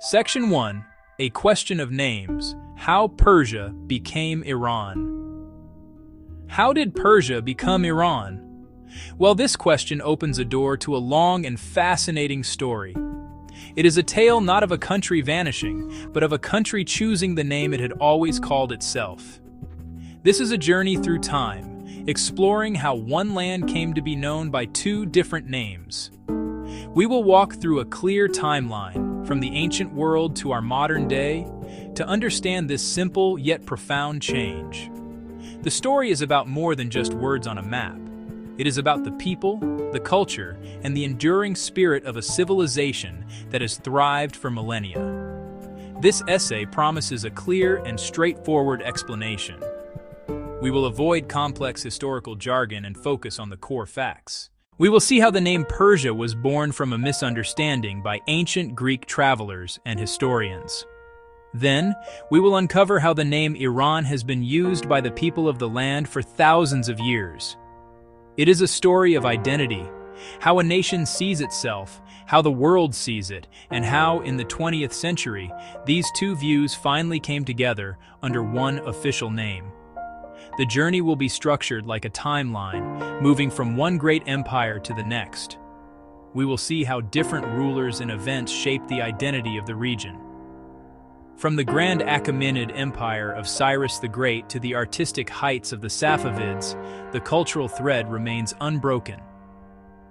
Section 1. A question of names. How Persia became Iran. How did Persia become Iran? Well, this question opens a door to a long and fascinating story. It is a tale not of a country vanishing, but of a country choosing the name it had always called itself. This is a journey through time, exploring how one land came to be known by two different names. We will walk through a clear timeline, from the ancient world to our modern day, to understand this simple yet profound change. The story is about more than just words on a map. It is about the people, the culture, and the enduring spirit of a civilization that has thrived for millennia. This essay promises a clear and straightforward explanation. We will avoid complex historical jargon and focus on the core facts. We will see how the name Persia was born from a misunderstanding by ancient Greek travelers and historians. Then, we will uncover how the name Iran has been used by the people of the land for thousands of years. It is a story of identity, how a nation sees itself, how the world sees it, and how, in the 20th century, these two views finally came together under one official name. The journey will be structured like a timeline, moving from one great empire to the next. We will see how different rulers and events shaped the identity of the region. From the grand Achaemenid Empire of Cyrus the Great to the artistic heights of the Safavids, the cultural thread remains unbroken.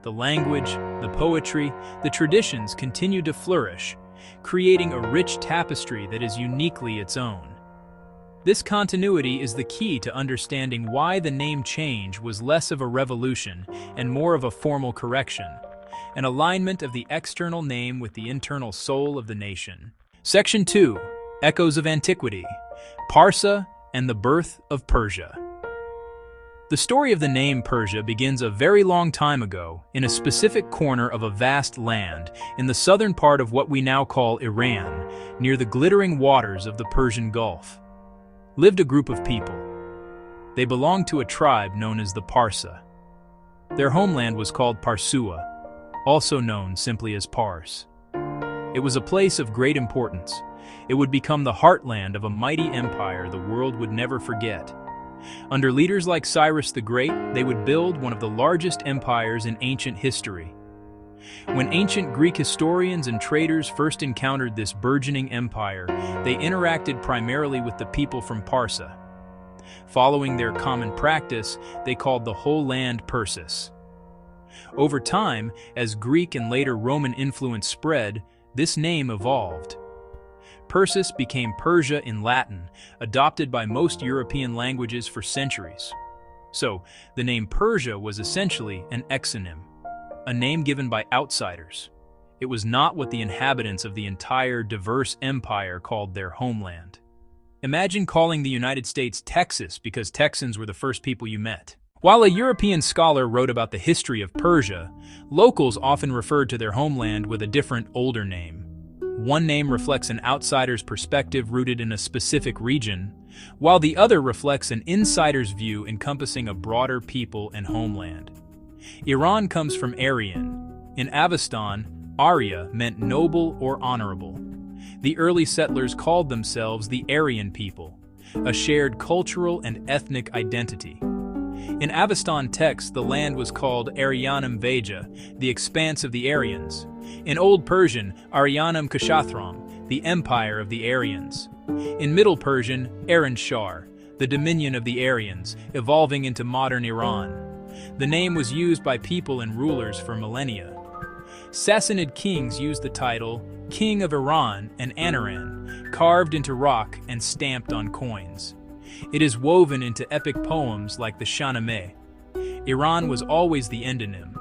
The language, the poetry, the traditions continue to flourish, creating a rich tapestry that is uniquely its own. This continuity is the key to understanding why the name change was less of a revolution and more of a formal correction, an alignment of the external name with the internal soul of the nation. Section 2. Echoes of Antiquity. Parsa and the Birth of Persia. The story of the name Persia begins a very long time ago in a specific corner of a vast land in the southern part of what we now call Iran, near the glittering waters of the Persian Gulf. Lived a group of people. They belonged to a tribe known as the Parsa. Their homeland was called Parsua, also known simply as Pars. It was a place of great importance. It would become the heartland of a mighty empire the world would never forget. Under leaders like Cyrus the Great, they would build one of the largest empires in ancient history. When ancient Greek historians and traders first encountered this burgeoning empire, they interacted primarily with the people from Parsa. Following their common practice, they called the whole land Persis. Over time, as Greek and later Roman influence spread, this name evolved. Persis became Persia in Latin, adopted by most European languages for centuries. So, the name Persia was essentially an exonym, a name given by outsiders. It was not what the inhabitants of the entire diverse empire called their homeland. Imagine calling the United States Texas because Texans were the first people you met. While a European scholar wrote about the history of Persia, locals often referred to their homeland with a different, older name. One name reflects an outsider's perspective rooted in a specific region, while the other reflects an insider's view encompassing a broader people and homeland. Iran comes from Aryan. In Avestan, Arya meant noble or honorable. The early settlers called themselves the Aryan people, a shared cultural and ethnic identity. In Avestan texts, the land was called Aryanum Veja, the expanse of the Aryans. In Old Persian, Aryanum Kshathram, the empire of the Aryans. In Middle Persian, Aranshar, the dominion of the Aryans, evolving into modern Iran. The name was used by people and rulers for millennia. Sassanid kings used the title King of Iran and Anaran, carved into rock and stamped on coins. It is woven into epic poems like the Shahnameh. Iran was always the endonym,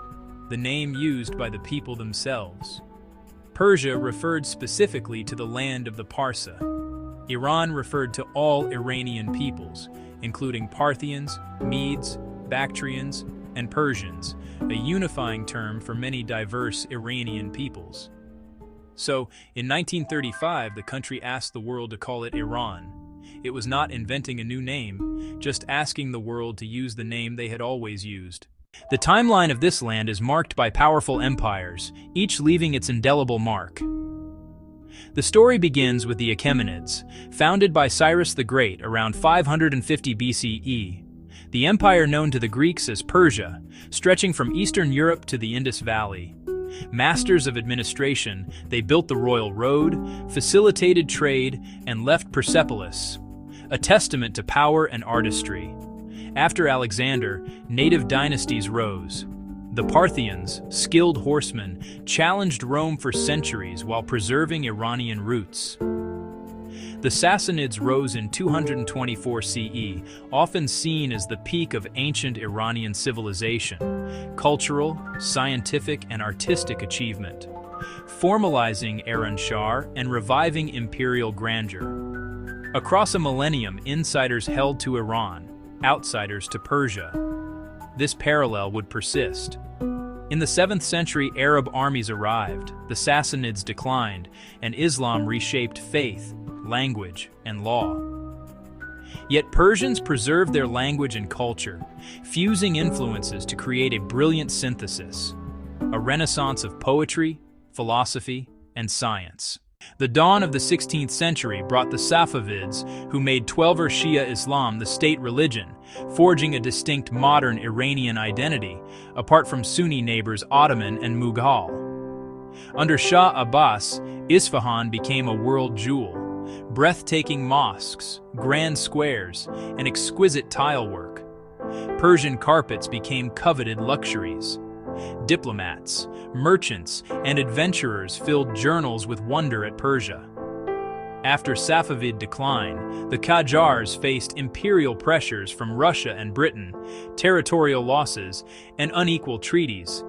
the name used by the people themselves. Persia referred specifically to the land of the Parsa. Iran referred to all Iranian peoples, including Parthians, Medes, Bactrians, and Persians, a unifying term for many diverse Iranian peoples. So, in 1935, the country asked the world to call it Iran. It was not inventing a new name, just asking the world to use the name they had always used. The timeline of this land is marked by powerful empires, each leaving its indelible mark. The story begins with the Achaemenids, founded by Cyrus the Great around 550 BCE. The empire known to the Greeks as Persia, stretching from Eastern Europe to the Indus Valley. Masters of administration, they built the royal road, facilitated trade, and left Persepolis, a testament to power and artistry. After Alexander, native dynasties rose. The Parthians, skilled horsemen, challenged Rome for centuries while preserving Iranian roots. The Sassanids rose in 224 CE, often seen as the peak of ancient Iranian civilization, cultural, scientific, and artistic achievement, formalizing Iran-Shah and reviving imperial grandeur. Across a millennium, insiders held to Iran, outsiders to Persia. This parallel would persist. In the 7th century, Arab armies arrived, the Sassanids declined, and Islam reshaped faith, language, and law. Yet Persians preserved their language and culture, fusing influences to create a brilliant synthesis, a renaissance of poetry, philosophy, and science. The dawn of the 16th century brought the Safavids, who made Twelver Shia Islam the state religion, forging a distinct modern Iranian identity, apart from Sunni neighbors Ottoman and Mughal. Under Shah Abbas, Isfahan became a world jewel. Breathtaking mosques, grand squares, and exquisite tilework. Persian carpets became coveted luxuries. Diplomats, merchants, and adventurers filled journals with wonder at Persia. After Safavid decline, the Qajars faced imperial pressures from Russia and Britain, territorial losses, and unequal treaties.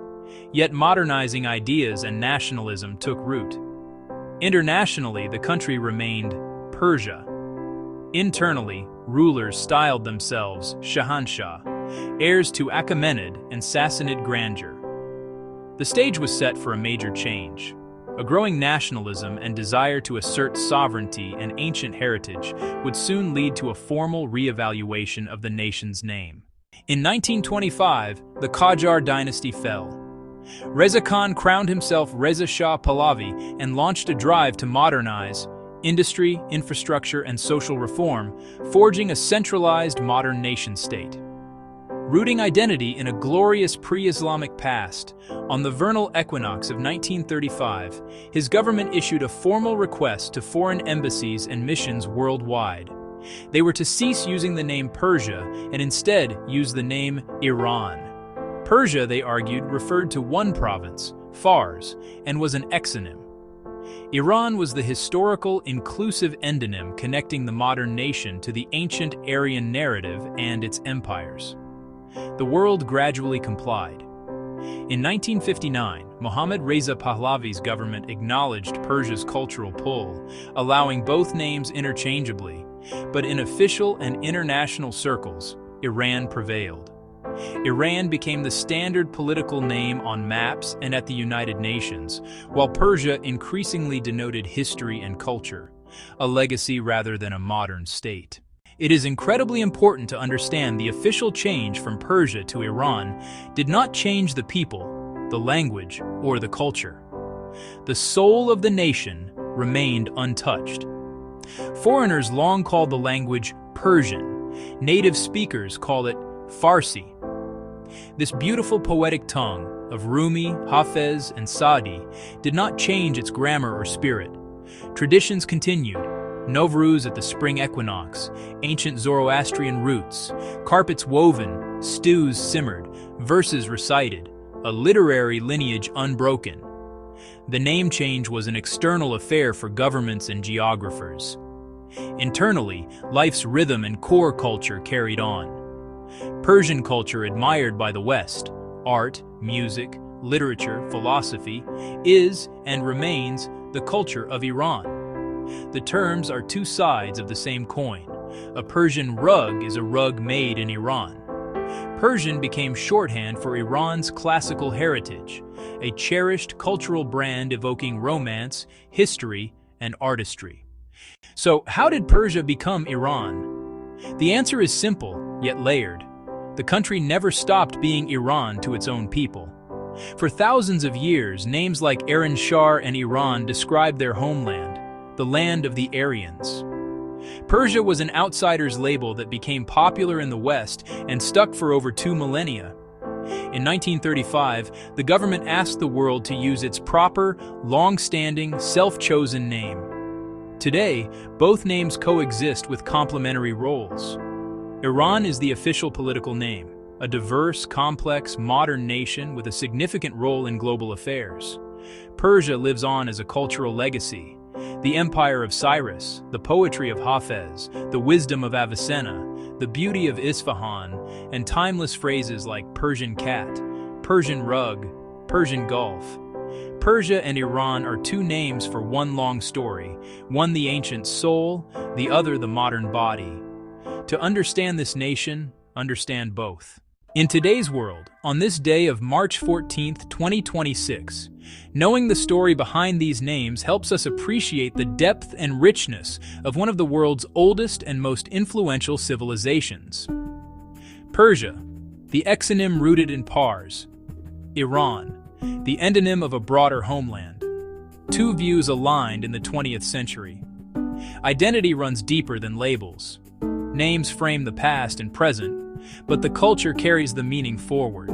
Yet modernizing ideas and nationalism took root. Internationally, the country remained Persia. Internally, rulers styled themselves Shahanshah, heirs to Achaemenid and Sassanid grandeur. The stage was set for a major change. A growing nationalism and desire to assert sovereignty and ancient heritage would soon lead to a formal re-evaluation of the nation's name. In 1925, the Qajar dynasty fell. Reza Khan crowned himself Reza Shah Pahlavi and launched a drive to modernize industry, infrastructure, and social reform, forging a centralized modern nation-state. Rooting identity in a glorious pre-Islamic past, on the vernal equinox of 1935, his government issued a formal request to foreign embassies and missions worldwide. They were to cease using the name Persia and instead use the name Iran. Persia, they argued, referred to one province, Fars, and was an exonym. Iran was the historical, inclusive endonym connecting the modern nation to the ancient Aryan narrative and its empires. The world gradually complied. In 1959, Mohammad Reza Pahlavi's government acknowledged Persia's cultural pull, allowing both names interchangeably, but in official and international circles, Iran prevailed. Iran became the standard political name on maps and at the United Nations, while Persia increasingly denoted history and culture, a legacy rather than a modern state. It is incredibly important to understand the official change from Persia to Iran did not change the people, the language, or the culture. The soul of the nation remained untouched. Foreigners long called the language Persian. Native speakers call it Farsi. This beautiful poetic tongue of Rumi, Hafez, and Saadi did not change its grammar or spirit. Traditions continued. Novruz at the spring equinox, ancient Zoroastrian roots, carpets woven, stews simmered, verses recited, a literary lineage unbroken. The name change was an external affair for governments and geographers. Internally, life's rhythm and core culture carried on. Persian culture admired by the West, art, music, literature, philosophy, is and remains the culture of Iran. The terms are two sides of the same coin. A Persian rug is a rug made in Iran. Persian became shorthand for Iran's classical heritage, a cherished cultural brand evoking romance, history, and artistry. So, how did Persia become Iran? The answer is simple, yet layered. The country never stopped being Iran to its own people. For thousands of years, names like Aranshar and Iran described their homeland, the land of the Aryans. Persia was an outsider's label that became popular in the West and stuck for over 2 millennia. In 1935, the government asked the world to use its proper, long-standing, self-chosen name. Today, both names coexist with complementary roles. Iran is the official political name, a diverse, complex, modern nation with a significant role in global affairs. Persia lives on as a cultural legacy. The empire of Cyrus, the poetry of Hafez, the wisdom of Avicenna, the beauty of Isfahan, and timeless phrases like Persian cat, Persian rug, Persian Gulf. Persia and Iran are 2 names for one long story, one the ancient soul, the other the modern body. To understand this nation, understand both. In today's world, on this day of March 14, 2026, knowing the story behind these names helps us appreciate the depth and richness of one of the world's oldest and most influential civilizations. Persia, the exonym rooted in Pars. Iran, the endonym of a broader homeland. 2 views aligned in the 20th century. Identity runs deeper than labels. Names frame the past and present, but the culture carries the meaning forward.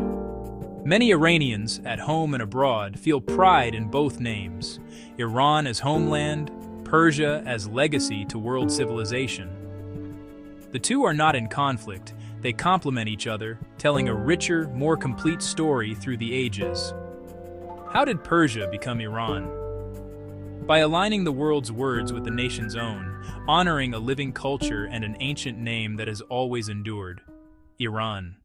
Many Iranians, at home and abroad, feel pride in both names, Iran as homeland, Persia as legacy to world civilization. The 2 are not in conflict, they complement each other, telling a richer, more complete story through the ages. How did Persia become Iran? By aligning the world's words with the nation's own, honoring a living culture and an ancient name that has always endured. Iran.